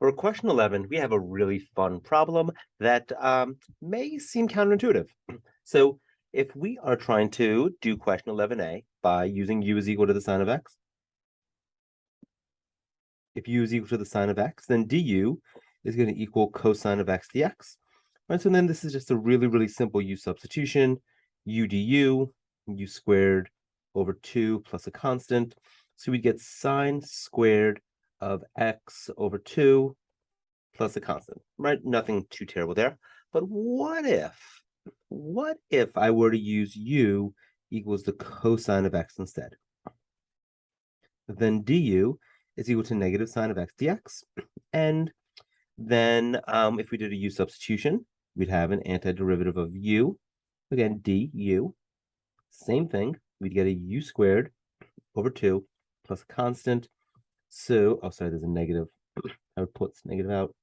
For question 11, we have a really fun problem that may seem counterintuitive. So if we are trying to do question 11a by using u is equal to the sine of x, if u is equal to the sine of x, then du is going to equal cosine of x dx. Right, so then this is just a really, really simple u substitution, u du, u squared over 2 plus a constant. So we get sine squared of x over 2 plus a constant, right? Nothing too terrible there. But what if I were to use u equals the cosine of x instead? Then du is equal to negative sine of x dx. And then if we did a u substitution, we'd have an antiderivative of u. Again, du, same thing. We'd get a u squared over 2 plus a constant. So, oh, sorry, there's a negative. I would put this negative out.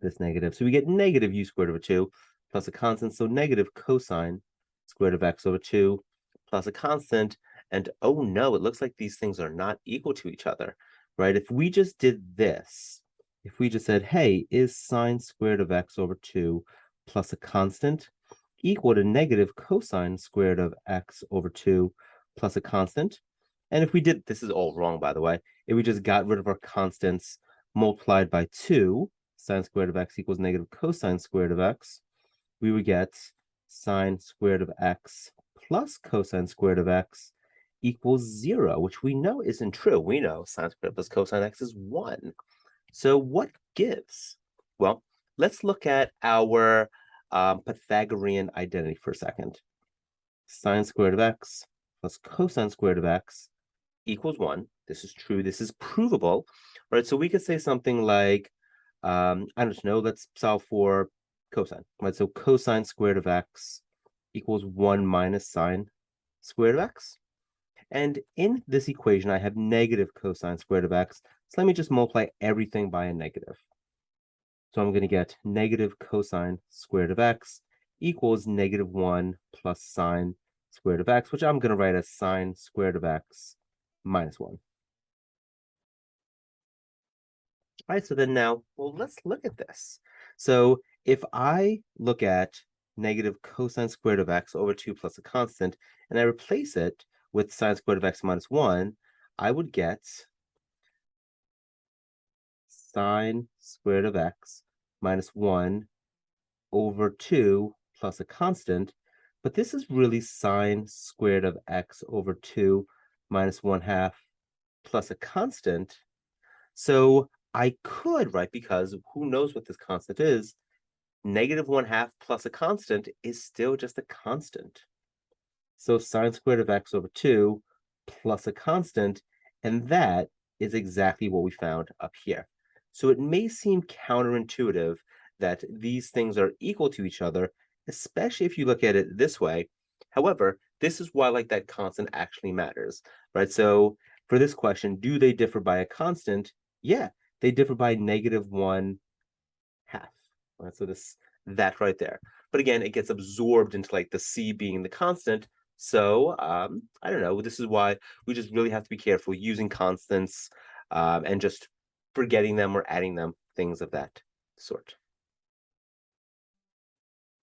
This negative. So we get negative u squared over 2 plus a constant. So negative cosine squared of x over 2 plus a constant. And oh no, it looks like these things are not equal to each other, right? If we just did this, if we just said, hey, is sine squared of x over 2 plus a constant equal to negative cosine squared of x over 2 plus a constant? And if we did, this is all wrong, by the way, if we just got rid of our constants multiplied by 2, sine squared of x equals negative cosine squared of x, we would get sine squared of x plus cosine squared of x equals 0, which we know isn't true. We know sine squared plus cosine x is 1. So what gives? Well, let's look at our Pythagorean identity for a second. Sine squared of x plus cosine squared of x equals 1. This is true. This is provable, right? So we could say something like, I don't know, let's solve for cosine, right? So cosine squared of x equals 1 minus sine squared of x. And in this equation, I have negative cosine squared of x. So let me just multiply everything by a negative. So I'm going to get negative cosine squared of x equals negative 1 plus sine squared of x, which I'm going to write as sine squared of x minus 1. All right, so then now, well, let's look at this. So if I look at negative cosine squared of x over 2 plus a constant, and I replace it with sine squared of x minus 1, I would get sine squared of x minus 1 over 2 plus a constant. But this is really sine squared of x over 2 minus 1/2 plus a constant. So I could, right, because who knows what this constant is, negative 1/2 plus a constant is still just a constant. So sine squared of x over 2 plus a constant, and that is exactly what we found up here. So it may seem counterintuitive that these things are equal to each other, especially if you look at it this way. However, this is why like that constant actually matters, right? So for this question, do they differ by a constant? Yeah, they differ by negative 1/2. Right? So that right there. But again, it gets absorbed into like the c being the constant. So I don't know. This is why we just really have to be careful using constants and just forgetting them or adding them, things of that sort.